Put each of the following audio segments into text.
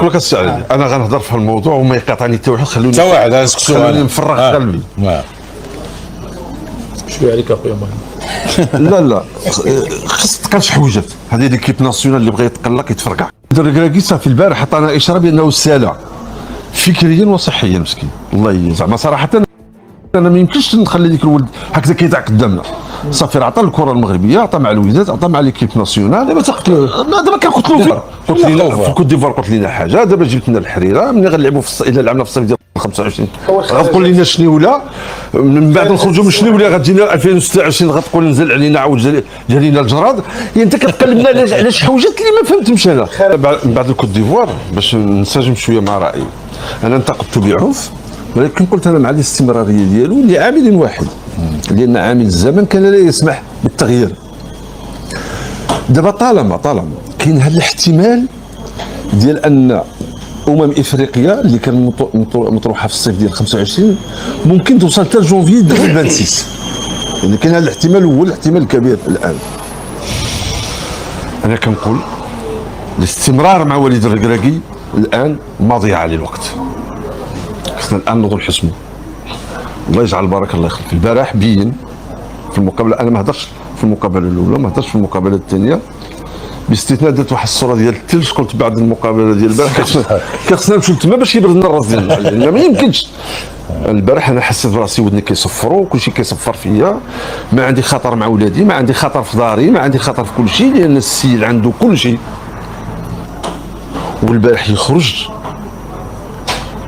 لك السؤال، انا غنهضر في الموضوع وما يقاطعني حتى واحد، خلوني نفرغ قلبي. شويه عليك اخويا لا خص تقال شي حويجات. هذه ليكيب ناسيونال اللي بغى يتقلق يتفرقع. الركراكي صافي البارح عطانا اشاره بانه سالع فكريا وصحيا مسكين. الله زعما صراحه انا ما يمكنش نخلي ديك الولد هكذا كيضيع قدامنا. صافي عطى الكره المغربيه، عطى مع الوداد، عطى مع ليكيب ناسيونال. دابا دابا كنقتلوا فيه. قلت لنا في الكوت ديفوار قلت لنا حاجه، دابا جبت لنا الحريره. ملي غنلعبوا الا لعبنا في الصيف ديال 25 غتقول لنا شنو ولا من بعد نخرجوا من شنو ولا غتجينا 2026 غتقول نزل علينا عاود جالينا الجراد. يعني انت كتكلمنا على شي حوجات اللي ما فهمتهمش انا. من بعد الكوت ديفوار باش ننسجم شويه مع رايي، انا انتقدت بعنف، ولكن قلت انا مع الاستمراريه ديالو لعامل واحد، لان عامل الزمن كان لا يسمح بالتغيير. دابا طالما كاين هذا الاحتمال ديال ان افريقيا اللي كان مطروحه في الصيف ديال 25 ممكن توصل حتى جونفي 2026. يعني كاين هذا الاحتمال، هو الاحتمال الكبير الان. انا كنقول الاستمرار مع وليد الركراكي الان مضيعه عليه الوقت. خصنا الان نوضوا نحسموا. الله يجعل البركه، الله يخليك. البارح بين في المقابله، انا ما هضرش في المقابله الاولى، ما هضرش في المقابله الثانيه، باستثناء درت واحد الصوره ديال الثلج. قلت بعد المقابله ديال البارح خصنا نمشيو تما باش يبرد لنا الراس ديالنا، لان ما يمكنش. البارح انا حسيت براسي ودني كيصفروا، كلشي كيصفر فيا. ما عندي خطر مع ولادي، ما عندي خطر في داري، ما عندي خطر في كل شيء، لان السيد عنده كل شيء. والبارح يخرج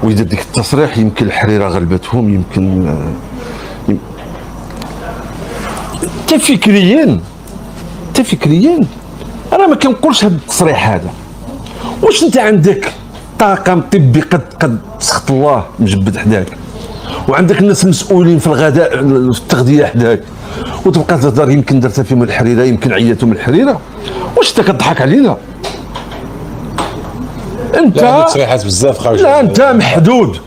ويدير ديك التصريح، يمكن الحريره غلبتهم، يمكن تفكريا انا ما كنقولش هذا التصريح هذا. واش انت عندك طاقم طبي قد سخط الله مجبد حداك، وعندك الناس مسؤولين في الغذاء في التغذيه حداك، وتبقى تهضر يمكن درتها فيهم الحريره، يمكن عياتهم الحريره؟ واش انت كتضحك علينا؟ انت لا تصريحات بزاف خارج. لا انت محدود.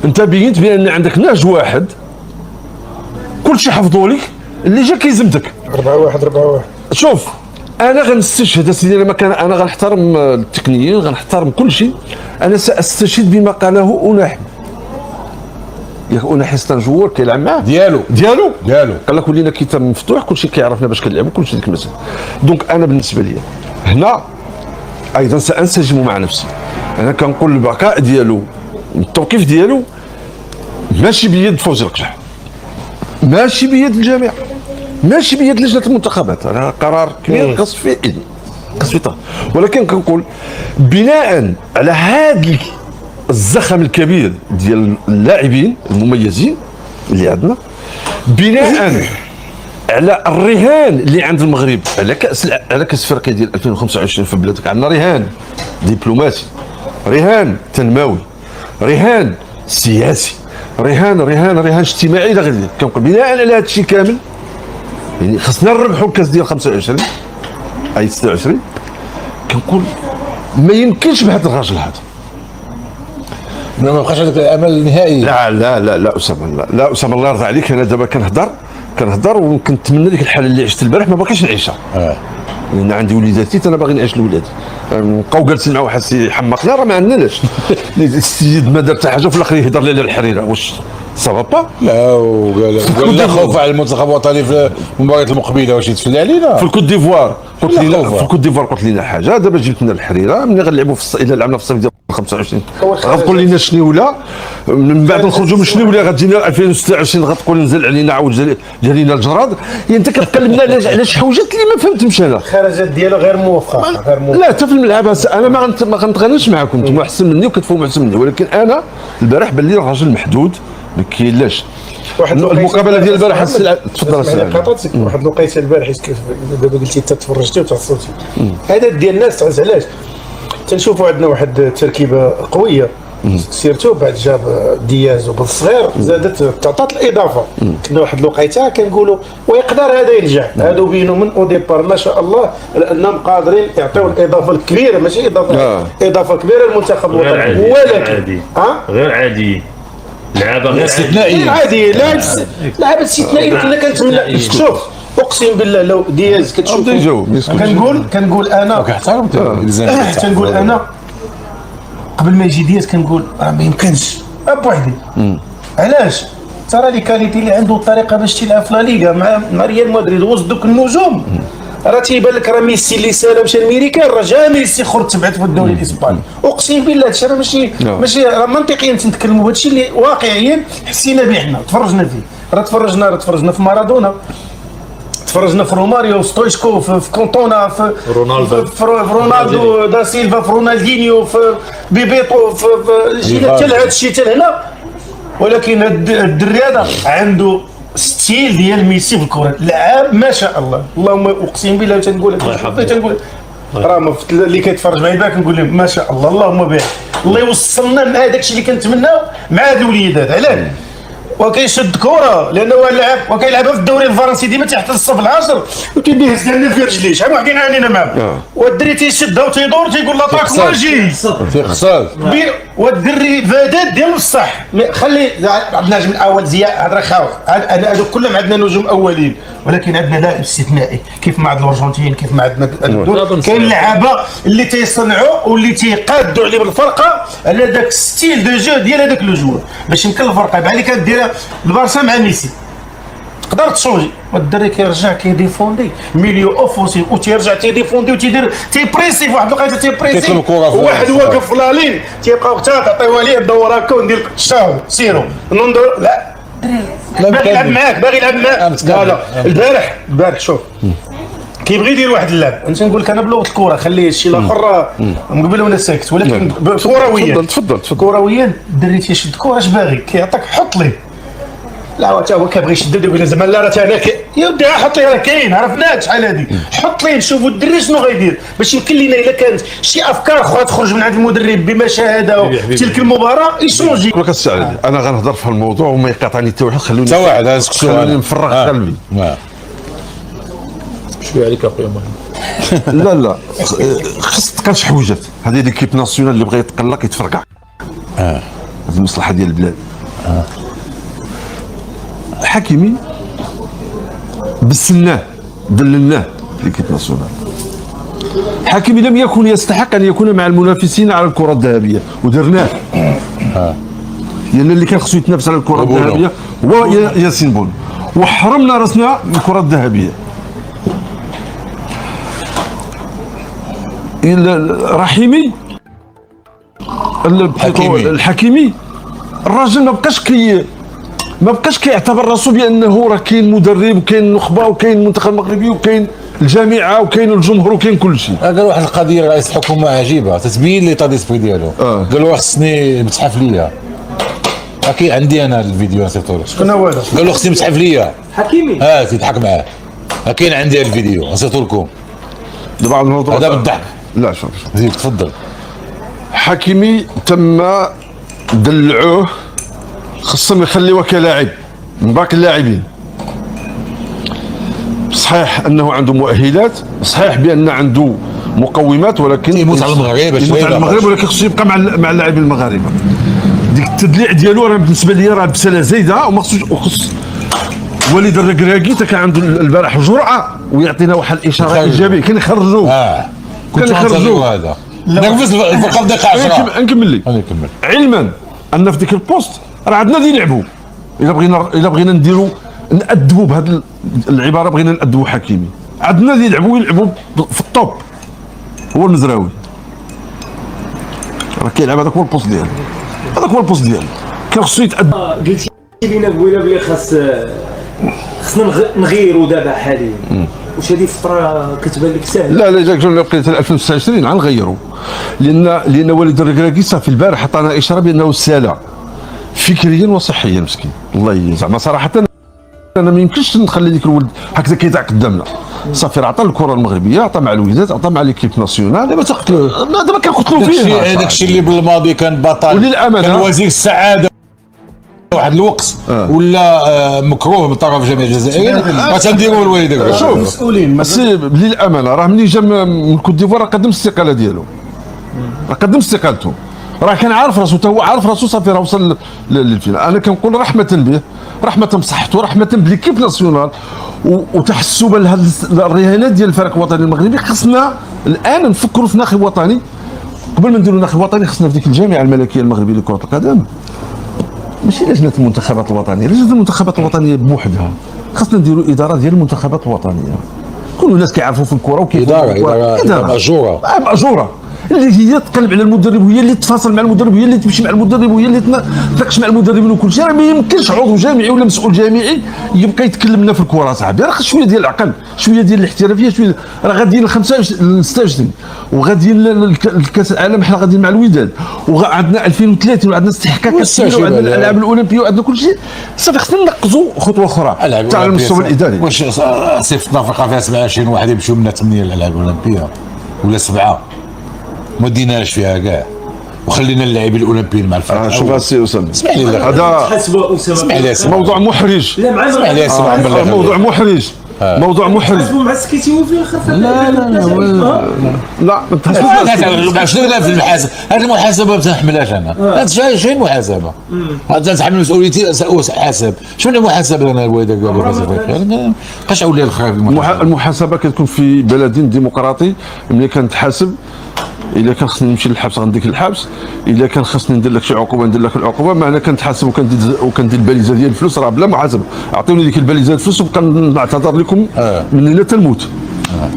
انت بينت بان عندك نهج واحد كلشي حفظوا لك، اللي جا كيزمتك 4-1. شوف انا غنستشهد اسيدي، انا غنحترم التقنيين، غنحترم كل شيء. انا ساستشهد بما قاله اناحي. ياك اناحي ستانجور كيلعب معاه ديالو قال لك ولينا كتاب مفتوح، كل شيء كيعرفنا باش كنلعبوا، كل شيء ديك المساله. دونك انا بالنسبه لي هنا ايضا سانسجم مع نفسي. انا كنقول البقاء ديالو، التوقيف ديالو ماشي بيد فوزي القجح، ماشي بيد الجميع، ماشي بيد لجنه المنتخبات. هذا قرار كبير خاص فيه اذن، خاص فيه طاقة. ولكن كنقول بناء على هذا الزخم الكبير ديال اللاعبين المميزين اللي عندنا، بناء على الرهان اللي عند المغرب على كاس افريقيا ديال 2025 في بلادك، عندنا رهان دبلوماسي، رهان تنموي، رهان سياسي، رهان اجتماعي الى غير ذلك. كنقول بناء على هذا الشيء كامل، يعني خصنا نربحوا الكاس ديال 25 اي 26. كنقول ما يمكنش بهذا الراجل هذا. ما بقاش عندك الامل النهائي. لا اسامه الله يرضى عليك. انا دابا كنهضر وكنتمنى ديك الحاله اللي عشت البارح ما باقيش نعيشها. لان عندي وليداتي، انا باغي نعيش لولادي. نبقاو جالسين مع واحد السي حماقنا، راه ما عندناش. السيد ما دار حتى حاجه وفي الاخر يهضر لي على الحريره. واش سافا با؟ لا وقال خوف على المنتخب الوطني في المباريات المقبله، واش يتفلى علينا في الكوت ديفوار. قلت لنا حاجه، دابا جبت لنا الحريره. ملي غنلعبوا الا لعبنا في الصيف ديال 25 غتقول لنا شنو ولا من بعد نخرجوا من شنو ولا غتجينا 2026 غتقول نزل علينا عاود جالينا الجراد. يعني انت كتكلمنا على شي حوجات اللي ما فهمتهمش انا. الخرجات ديالو غير موفقه. لا حتى في الملعب انا ما غنتغناش معكم، انتم احسن مني وكتفهموا احسن مني. ولكن انا البارح بان لي راجل محدود، ما كاينلاش. المقابله ديال البارح تفضل. واحد الوقيته البارح دابا قلتي انت تفرجتي وتعصبتي، هذا ديال الناس تعز علاش تنشوفوا عندنا واحد التركيبه قويه، سيرتو بعد جاب دياز وبالصغير زادت تعطات الاضافه. كنا واحد الوقيته كنقولوا ويقدر هذا ينجح، هادو بينوا من او ديبار ما شاء الله لانهم قادرين يعطيو الاضافه الكبيره، ماشي اضافه كبيره للمنتخب الوطني. ولكن غير عادي لعبه غير استثنائيه عاديه، لعبه استثنائيه. كنا كنتمنى شوف اقسم بالله لو دياز كتشوف كنقول انا قبل ما يجي دياز كنقول راه ما يمكنش بوحدي. علاش؟ ترى لي كاليتي اللي عنده الطريقه باش تلعب في لا ليغا مع ريال مدريد وسط دوك النجوم، راه تيبان لك راه ميسي اللي سالا مشى الميريكان، راه جا ميسي خرج تبعت في الدوري الاسباني. اقسم بالله هادشي راه ماشي راه منطقيا تنتكلموا هادشي اللي واقعيا حسينا به حنا تفرجنا فيه. راه تفرجنا في مارادونا، تفرجنا في روماريو، في ستويشكو، في كونتونا، في رونالدو دا سيلفا، في رونالدينيو، في بيبيطو، في جينا حتى لهذا الشيء حتى لهنا. ولكن الدري هذا عنده ستيل ديال ميسي في الكره، لعاب ما شاء الله. اللهم اقسم بالله تنقول راه اللي كيتفرج معايا باك نقول لهم ما شاء الله اللهم بارك، الله يوصلنا مع داك الشيء اللي كنتمناو مع هاد الوليدات. علاه؟ وكيشد كره لانه هو لاعب وكيلعبها في الدوري الفرنسي ديما تحت الصف العاشر وكيديهز لنا في رجليه. شحال واحد عانينا معاه والدري تيشدها وتيدور تيقول لا طاك واجي تيخسر والدري فداد ديال الصح. خلي عندنا النجم الاول زياد هذا خاوف، هذوك كلهم عندنا نجوم اولين، ولكن عندنا لاعب استثنائي كيف ما عند الارجنتين كيف ما عندنا كاين لعابه اللي تيصنعوا واللي تيقادوا عليه بالفرقه على داك ستيل دو جو ديال هذاك لو جوور باش يمكن الفرقه بحال اللي كانت دايره البارسا مع ميسي تقدر تشونجي. والدري كيرجع كيديفوندي ميليو اوفونسيف وتيرجع تيديفوندي وتيدير تيبريسي في واحد الوقيته تيبريسي واحد واقف في لا لين تيبقى وقتها تعطيوها ليه الدور هكا وندير لك شاو سيرو ننظر لا باغي يلعب معاك لا لا. البارح شوف كيبغي يدير واحد اللعب، انت نقول لك انا بلغه الكره خليه الشيء الاخر من قبل وانا ساكت، ولكن كرويا تفضل كرويا الدري تيشد كره اش باغي كيعطيك حط ليه. لا حتى هو كيبغي يشد يقول زعما لا راه انا يا ودي حط ليه راه كاين عرفناك شحال هادي حط ليه نشوفوا الدري شنو غيدير باش يمكن لينا الا كانت شي افكار اخرى تخرج من عند المدرب بما شاهده تلك المباراه يشونجي. كلك السعد انا غنهضر في الموضوع وما يقاطعني حتى واحد. خلوني نفرغ قلبي. شويه عليك اخويا لا خص تلقى شي حويجات. هذه ليكيب ناسيونال اللي بغى يتقلق يتفرقع هذه المصلحه ديال البلاد. حكيمي بسناه دللناه ليكيب ناسيونال. حكيمي لم يكن يستحق ان يكون مع المنافسين على الكره الذهبيه ودرناه. لان اللي كان خصو يتنافس على الكره الذهبيه هو ياسين بونو وحرمنا راسنا من الكره الذهبيه. رحيمي الحكيمي الراجل ما بقاش كيعتبر راسو بانه راه كاين مدرب وكاين النخبه وكاين المنتخب المغربي وكاين الجامعه وكاين الجمهور وكاين كل شيء. قال واحد القضيه رئيس الحكومه عجيبه تتبين لي ديسبري ديالو. قال له خصني متحف ليا. اكيد عندي انا الفيديو نصيفطو لك. شكون هو هذا؟ قال له خصني متحف ليا حكيمي تضحك معاه. كاين عندي الفيديو نصيفطو لكم. دابا الموضوع هذا بالضحك. لا شوف زيد تفضل. حكيمي تم دلعوه خصهم يخليوه كلاعب من باقي اللاعبين. صحيح انه عنده مؤهلات، صحيح بان عنده مقومات، ولكن يموت على المغرب ولكن خصو يبقى مع اللاعبين المغاربه. ديك التدليع ديالو راه بالنسبه لي راه بساله زايده وخص وليد الركراكي كان عنده البارح جرأه ويعطينا واحد الاشاره ايجابيه كان يخرجوه كنت نخرجوه هذا نرفز فقط دقيقه 10 نكمل لي علما ان في ديك البوست راه عندنا اللي يلعبوا. الا بغينا نديروا نأدبوا بهذه العباره بغينا نأدبوا حكيمي عندنا اللي يلعبوا في الطوب. هو المزراوي راه كيلعب هذاك هو البوست ديالو كان خصو يتأدب. قلتي لينا قبيله بلي خصنا نغيروا دابا حاليا. واش هذه فتره كتبان لك سهله؟ لا الا جا بقيت 2029 غنغيروا لان وليد الركراكي صافي البارح عطانا اشاره بانه سالى فكريا وصحيا مسكين الله زعما صراحه. انا ما يمكنش نخلي ديك الولد هكذا كيضيع قدامنا. صافي راه عطى الكره المغربيه، عطى مع الوليدات، عطى مع ليكيب ناسيونال. دابا كنقتلوا فيه. داكشي اللي بالماضي كان بطل وللامانه كان وزير السعاده واحد الوقت ولا مكروه من طرف جميع الجزائريين. باش نديروا الوليد شوف مسؤولين للامانه راه ملي جا من كوت ديفوار راه قدم الاستقاله ديالو، راه قدم استقالته، راه كان عارف راسو حتى هو عارف راسو صافي راه وصل للفينال. انا كنقول رحمه به، رحمه بصحته، رحمه بليكيب ناسيونال وتحسبا لهذه الرهانات ديال الفريق الوطني المغربي. خصنا الان نفكروا في ناخب وطني قبل ما نديروا الناخب الوطني خصنا في ديك الجامعه الملكيه المغربيه لكره القدم ماشي لجنه المنتخبات الوطنيه، لجنه المنتخبات الوطنيه بوحدها، خصنا نديروا اداره ديال المنتخبات الوطنيه، كل الناس كيعرفوا في الكره اداره ماجوره ماجوره اللي هي تقلب على المدرب وهي اللي تفاصل مع المدرب وهي اللي تمشي مع المدرب وهي اللي تناقش مع المدربين وكل شيء. راه ما يمكنش عضو جامعي ولا مسؤول جامعي يبقى يتكلم لنا في الكره صاحبي، راه خص شويه ديال العقل، شويه ديال الاحترافيه، شويه راه غاديين ل 26 وغاديين لكاس العالم، حنا غاديين مع الوداد وعندنا 2030 وعندنا استحقاقات كبيره وعندنا الالعاب الاولمبيه وعندنا كل شيء. صافي خصنا ننقزوا خطوه اخرى حتى على المستوى الاداري. واش صيفط افريقيا فيها 27 واحد يمشيو منها 8 الالعاب الاولمبيه ولا 7 ما ديناش فيها كاع وخلينا اللاعبين الاولمبيين مع الفريق. شوف السي اسامه اسمح لي هذا اسمح لي موضوع محرج. لا مع اسمح لي موضوع محرج موضوع محرج. حسبوا مع السكيتي وفي الاخر لا لا شنو في المحاسبه؟ هذه المحاسبه ما تنحملهاش انا. شنو المحاسبه؟ تنحمل مسؤوليتي ساحاسب. شنو المحاسبه انا الوالده قال بقاش اولياء الخير. المحاسبه كتكون في بلد ديمقراطي، ملي كنتحاسب الا كان خصني نمشي للحبس غنديك الحبس، الا كان خصني ندير لك شي عقوبه ندير لك العقوبه. ما انا كنتحاسب وكندير الباليزه ديال الفلوس راه بلا محاسبه، اعطوني ديك الباليزه ديال الفلوس وبقى نعتذر لكم من هنا حتى الموت.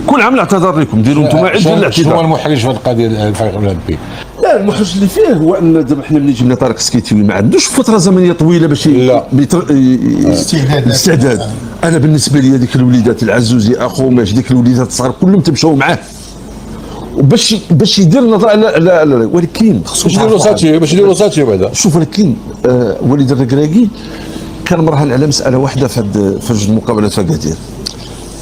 كل عام نعتذر لكم، ديروا انتم عيد ديال الاعتذار. شنو هو المحرج في القضيه الفريق الاولمبي؟ لا المحرج اللي فيه هو ان دابا حنا ملي جبنا طارق السكيتي ما عندوش فتره زمنيه طويله باش الاستعداد. انا بالنسبه لي هذيك الوليدات العزوزي اخو ماش ديك الوليدات الصغار كلهم تمشاو معاه باش يدير النظره على ولكن باش يديروا ساتي بعدا. شوف ولكن وليد الركراكي كان مرهن على مساله واحده في جوج المقابلات في اكادير،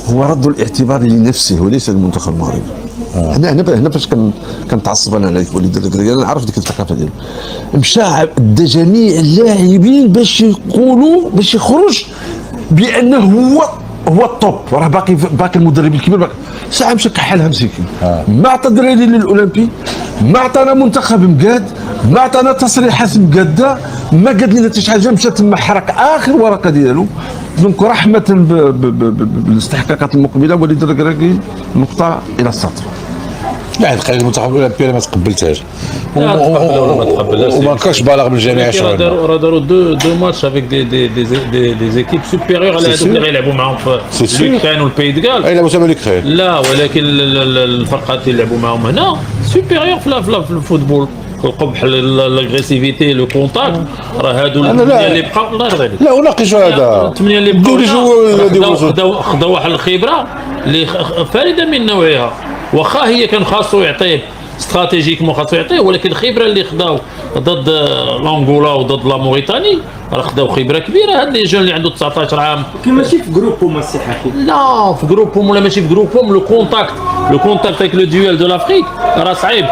هو رد الاعتبار لنفسه وليس للمنتخب المغربي. هنا فاش كنتعصب انا على وليد الركراكي، انا عارف ديك الثقافه ديالو. مشى عند جميع اللاعبين باش يقولوا باش يخرج بانه هو الطوب، راه باقي المدرب الكبير باقي. ساعه مشى كحلها مسكين، ما عطى الدراري للاولمبي، ما عطانا منتخب مقاد، ما عطانا تصريحات مقاده، ما قال لنا حتى شي حاجه. مشى تما حرق اخر ورقه ديالو. دونك رحمه بالاستحقاقات المقبله وليد الركراكي نقطه الى السطر. لا تخلي المنتخب الاولمبي ما تقبلتهاش ما تقبلهاش وما كانش بالغ من جميع الشعوب. راه داروا دو ماتش افيك دي زيكيب سوبيريور على هذوك اللي غيلعبوا معاهم في لوكرين والباي دكال. اي لعبوا تما لوكرين لا ولكن الفرقات اللي يلعبوا معاهم هنا سوبيريور في الفوتبول. القبح الاغريسيفيتي لو كونتاكت راه هادو الثمانيه اللي بقاو. الله يرضي عليك لا وناقشوا هذا الثمانيه اللي بقاو خداو واحد الخبره اللي فريده من نوعها. واخا هي كان خاصو يعطيه استراتيجيكمون خاصو يعطيه، ولكن الخبره اللي خداو ضد لانغولا وضد لا موريتاني راه خداو خبره كبيره. هاد لي جون اللي عنده 19 عام ماشي في جروبهم السي حكيم. لا في جروبهم ولا ماشي في جروبهم. لو كونتاكت افيك لو ديوال دو لافريك راه صعيب.